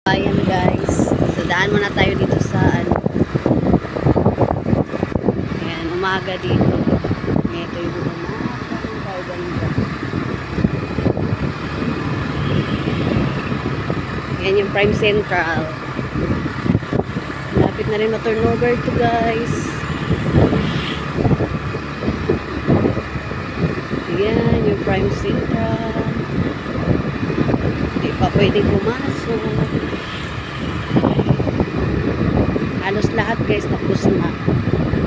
Ayan guys, so daan muna tayo dito sa ayan, umaga dito. Ito yung ganda. Ayan yung Prime Central. Lapit na rin ma-turnover to guys. Ayan yung Prime Central. Hindi pa pwedeng pumasok. Halos lahat guys tapos na.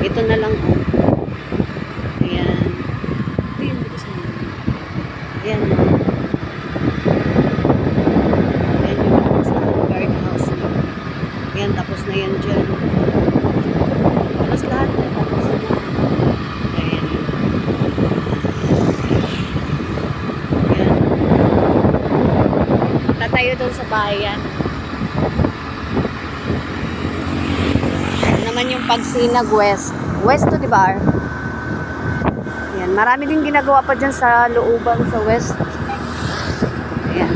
Ito na lang oh. Ayan. Ayan Ayan yung sa guardhouse. Ayan tapos na yan dyan. Halos lahat na tapos na. Ayan. Ayan. Punta tayo doon sa bayan. Naman yung Pagsinag West. West to, di ba? Ayan, marami din ginagawa pa dyan sa looban sa West. Ayan.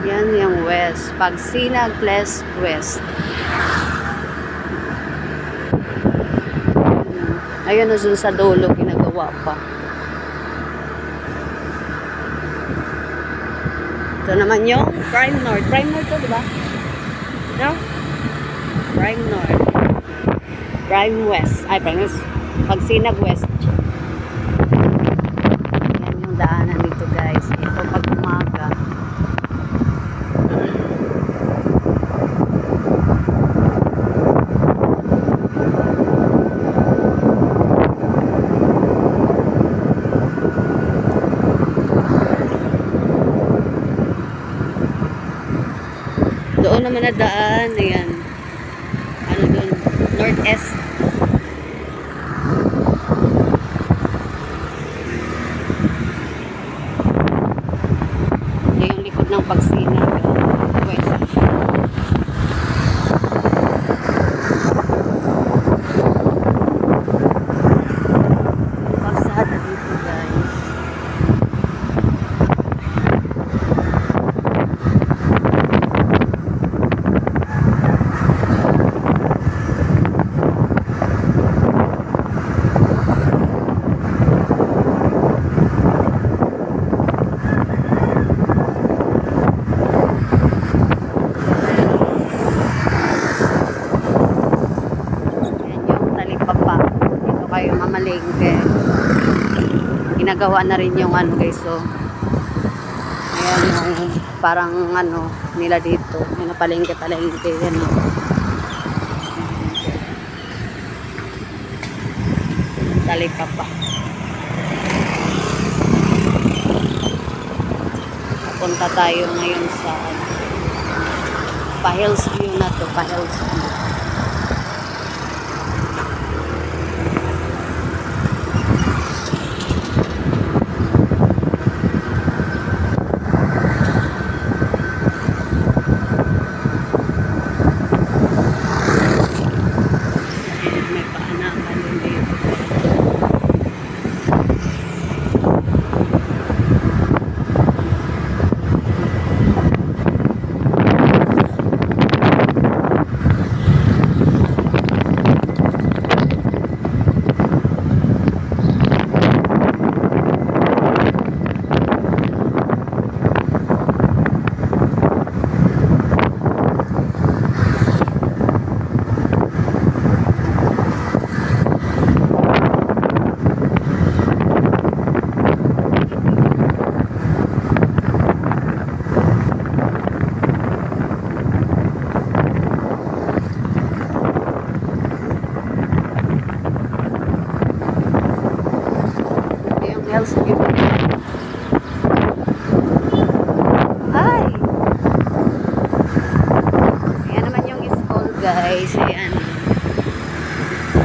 Yan yung West. Pagsinag plus West. Ayun na dun sa dulo ginagawa pa. Ito naman yung Prime North. Prime North to, di ba? No? Prime North. Prime West. Ay, Prime West. Pagsinag West. Yan yung daanan dito, guys. Ito pag umaga. Doon naman na daan, ayan. Ano doon? North-Est. Ito yung likod ng Pagsinag. West. Pasada dito, guys. Kayo mamalengke. Ginagawa na rin yung ano guys, so ayan yung parang ano nila dito, yung palengke yan o. Talipapa. Punta tayo ngayon sa Pa-Hills View na to, Pa-Hills View. Hills View. Ay! Ayan naman yung school guys. Ayan.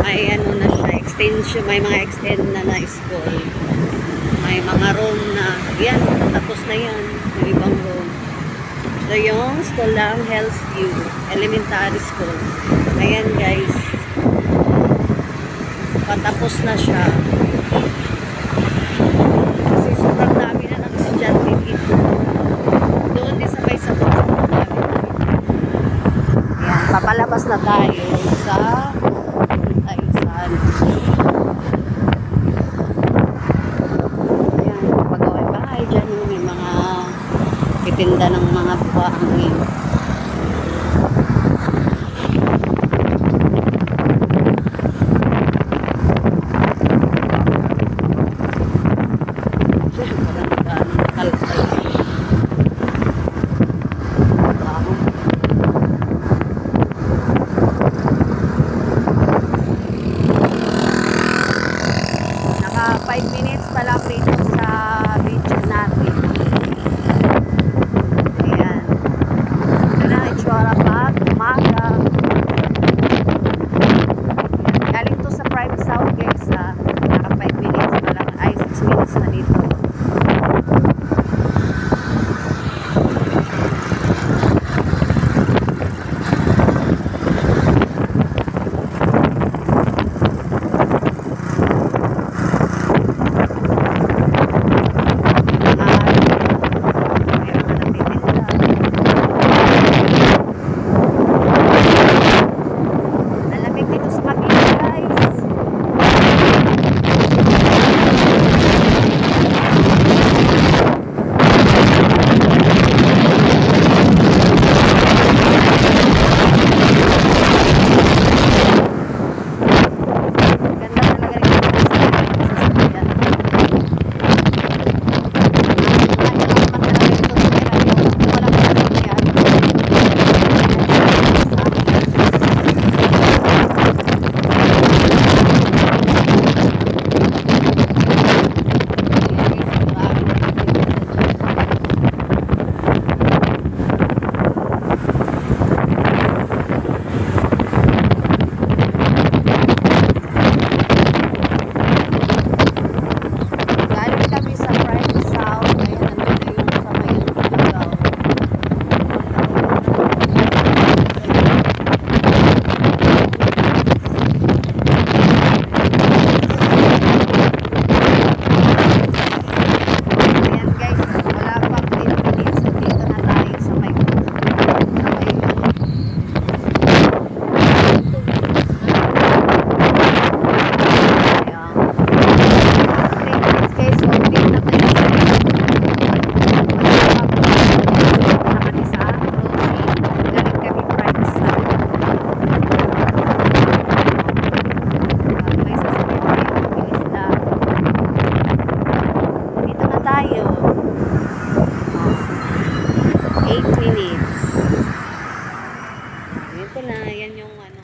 May ano na siya, extension. May mga extend na school. May mga room na. Ayan, tapos na yan. May ibang room. So yung school lang, Hills View. Elementary school. Ayan guys. patapos na siya. Kasi sobrang dami na ng estudyante dito. Doon din sa may sabon. Ayan, papalabas na tayo sa Taisan. Ayan, pag-away bahay dyan, may mga titinda ng mga buhangin. Naka 5 minutes pa lang dito sa video natin. Ayan. Ito na ang itsura pag umaga. Galing to sa Prime South guys ha. Naka 5 minutes pa lang. Ay 6 minutes na dito. Tayo 8 minutes ito na, yan yung ano